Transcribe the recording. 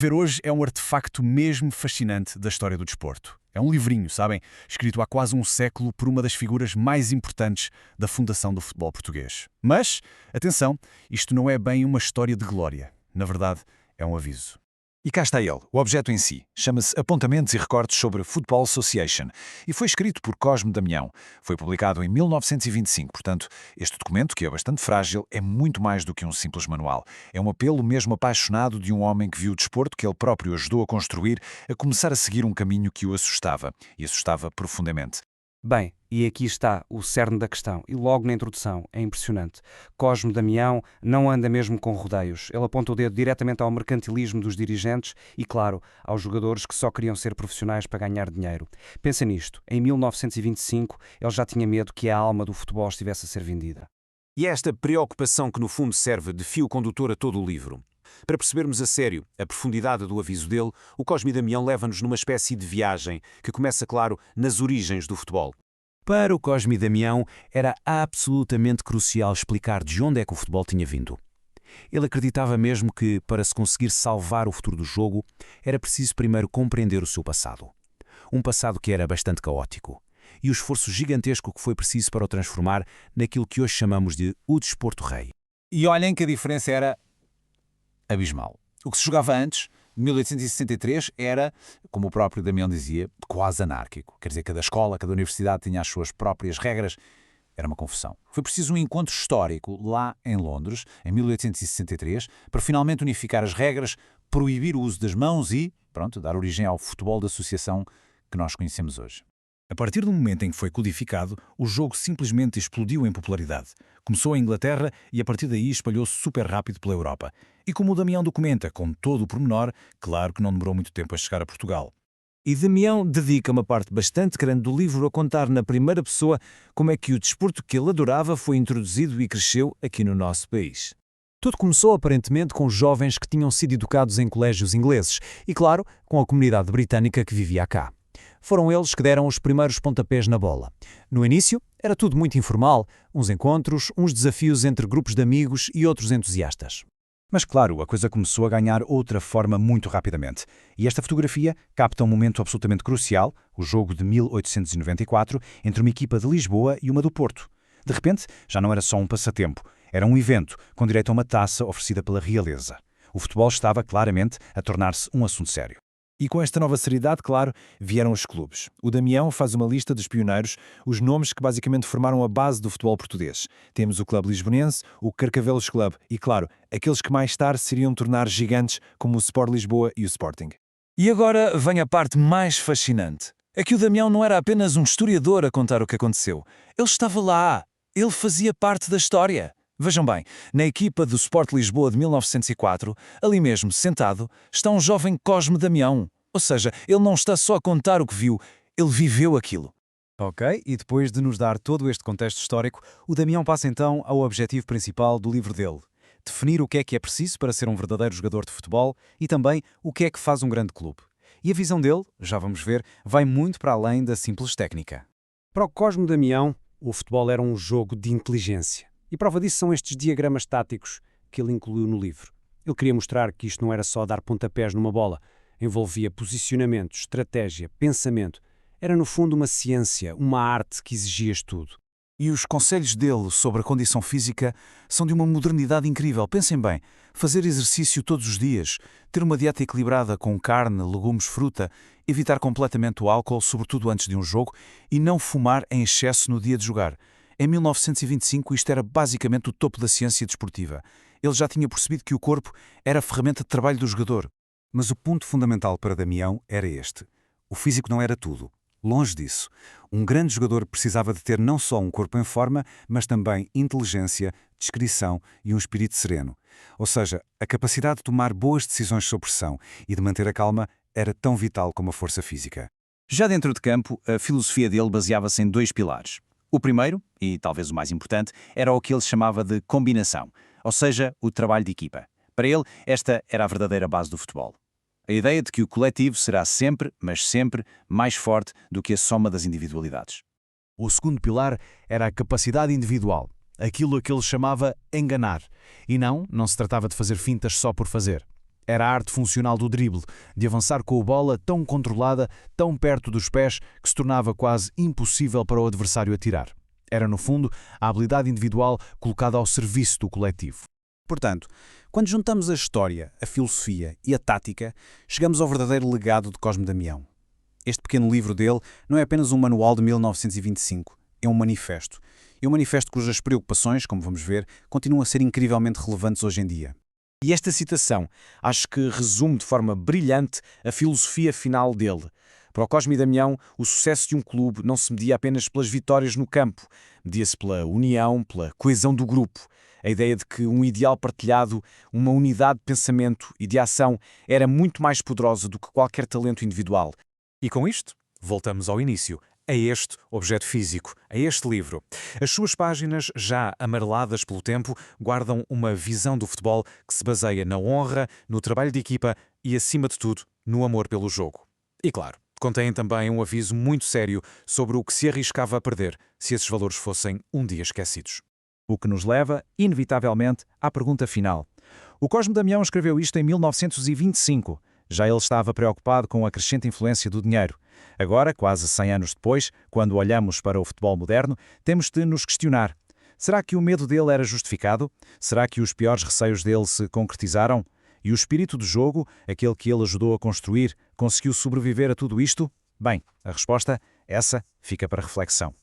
Ver hoje é um artefacto mesmo fascinante da história do desporto. É um livrinho, sabem? Escrito há quase um século por uma das figuras mais importantes da fundação do futebol português. Mas, atenção, isto não é bem uma história de glória. Na verdade, é um aviso. E cá está ele, o objeto em si. Chama-se Apontamentos e Recortes sobre Football Association e foi escrito por Cosme Damião. Foi publicado em 1925, portanto, este documento, que é bastante frágil, é muito mais do que um simples manual. É um apelo mesmo apaixonado de um homem que viu o desporto que ele próprio ajudou a construir, a começar a seguir um caminho que o assustava, e assustava profundamente. Bem, e aqui está o cerne da questão, e logo na introdução, é impressionante. Cosme Damião não anda mesmo com rodeios. Ele aponta o dedo diretamente ao mercantilismo dos dirigentes e, claro, aos jogadores que só queriam ser profissionais para ganhar dinheiro. Pensa nisto, em 1925 ele já tinha medo que a alma do futebol estivesse a ser vendida. E é esta preocupação que no fundo serve de fio condutor a todo o livro. Para percebermos a sério a profundidade do aviso dele, o Cosme Damião leva-nos numa espécie de viagem que começa, claro, nas origens do futebol. Para o Cosme Damião, era absolutamente crucial explicar de onde é que o futebol tinha vindo. Ele acreditava mesmo que, para se conseguir salvar o futuro do jogo, era preciso primeiro compreender o seu passado. Um passado que era bastante caótico. E o esforço gigantesco que foi preciso para o transformar naquilo que hoje chamamos de o desporto rei. E olhem que a diferença era abismal. O que se jogava antes, 1863, era, como o próprio Damião dizia, quase anárquico. Quer dizer, cada escola, cada universidade tinha as suas próprias regras. Era uma confusão. Foi preciso um encontro histórico lá em Londres, em 1863, para finalmente unificar as regras, proibir o uso das mãos e, pronto, dar origem ao futebol de associação que nós conhecemos hoje. A partir do momento em que foi codificado, o jogo simplesmente explodiu em popularidade. Começou em Inglaterra e a partir daí espalhou-se super rápido pela Europa. E como o Damião documenta com todo o pormenor, claro que não demorou muito tempo a chegar a Portugal. E Damião dedica uma parte bastante grande do livro a contar na primeira pessoa como é que o desporto que ele adorava foi introduzido e cresceu aqui no nosso país. Tudo começou aparentemente com jovens que tinham sido educados em colégios ingleses e, claro, com a comunidade britânica que vivia cá. Foram eles que deram os primeiros pontapés na bola. No início, era tudo muito informal, uns encontros, uns desafios entre grupos de amigos e outros entusiastas. Mas claro, a coisa começou a ganhar outra forma muito rapidamente. E esta fotografia capta um momento absolutamente crucial, o jogo de 1894, entre uma equipa de Lisboa e uma do Porto. De repente, já não era só um passatempo, era um evento com direito a uma taça oferecida pela realeza. O futebol estava claramente a tornar-se um assunto sério. E com esta nova seriedade, claro, vieram os clubes. O Damião faz uma lista dos pioneiros, os nomes que basicamente formaram a base do futebol português. Temos o Clube Lisbonense, o Carcavelos Clube e, claro, aqueles que mais tarde se iriam tornar gigantes como o Sport Lisboa e o Sporting. E agora vem a parte mais fascinante. É que o Damião não era apenas um historiador a contar o que aconteceu. Ele estava lá. Ele fazia parte da história. Vejam bem, na equipa do Sport Lisboa de 1904, ali mesmo, sentado, está um jovem Cosme Damião. Ou seja, ele não está só a contar o que viu, ele viveu aquilo. Ok, e depois de nos dar todo este contexto histórico, o Damião passa então ao objetivo principal do livro dele. Definir o que é preciso para ser um verdadeiro jogador de futebol e também o que é que faz um grande clube. E a visão dele, já vamos ver, vai muito para além da simples técnica. Para o Cosme Damião, o futebol era um jogo de inteligência. E prova disso são estes diagramas táticos que ele incluiu no livro. Ele queria mostrar que isto não era só dar pontapés numa bola. Envolvia posicionamento, estratégia, pensamento. Era, no fundo, uma ciência, uma arte que exigia estudo. E os conselhos dele sobre a condição física são de uma modernidade incrível. Pensem bem, fazer exercício todos os dias, ter uma dieta equilibrada com carne, legumes, fruta, evitar completamente o álcool, sobretudo antes de um jogo, e não fumar em excesso no dia de jogar. Em 1925, isto era basicamente o topo da ciência desportiva. Ele já tinha percebido que o corpo era a ferramenta de trabalho do jogador. Mas o ponto fundamental para Damião era este. O físico não era tudo. Longe disso. Um grande jogador precisava de ter não só um corpo em forma, mas também inteligência, discrição e um espírito sereno. Ou seja, a capacidade de tomar boas decisões sob pressão e de manter a calma era tão vital como a força física. Já dentro de campo, a filosofia dele baseava-se em dois pilares. O primeiro, e talvez o mais importante, era o que ele chamava de combinação, ou seja, o trabalho de equipa. Para ele, esta era a verdadeira base do futebol. A ideia de que o coletivo será sempre, mas sempre, mais forte do que a soma das individualidades. O segundo pilar era a capacidade individual, aquilo a que ele chamava enganar. E não se tratava de fazer fintas só por fazer. Era a arte funcional do drible, de avançar com a bola tão controlada, tão perto dos pés, que se tornava quase impossível para o adversário atirar. Era, no fundo, a habilidade individual colocada ao serviço do coletivo. Portanto, quando juntamos a história, a filosofia e a tática, chegamos ao verdadeiro legado de Cosme Damião. Este pequeno livro dele não é apenas um manual de 1925, é um manifesto. E um manifesto cujas preocupações, como vamos ver, continuam a ser incrivelmente relevantes hoje em dia. E esta citação acho que resume de forma brilhante a filosofia final dele. Para o Cosme Damião, o sucesso de um clube não se media apenas pelas vitórias no campo, media-se pela união, pela coesão do grupo. A ideia de que um ideal partilhado, uma unidade de pensamento e de ação era muito mais poderosa do que qualquer talento individual. E com isto, voltamos ao início, a este objeto físico, a este livro. As suas páginas, já amareladas pelo tempo, guardam uma visão do futebol que se baseia na honra, no trabalho de equipa e, acima de tudo, no amor pelo jogo. E claro, contém também um aviso muito sério sobre o que se arriscava a perder se esses valores fossem um dia esquecidos. O que nos leva, inevitavelmente, à pergunta final. O Cosme Damião escreveu isto em 1925. Já ele estava preocupado com a crescente influência do dinheiro. Agora, quase 100 anos depois, quando olhamos para o futebol moderno, temos de nos questionar. Será que o medo dele era justificado? Será que os piores receios dele se concretizaram? E o espírito do jogo, aquele que ele ajudou a construir, conseguiu sobreviver a tudo isto? Bem, a resposta, essa, fica para reflexão.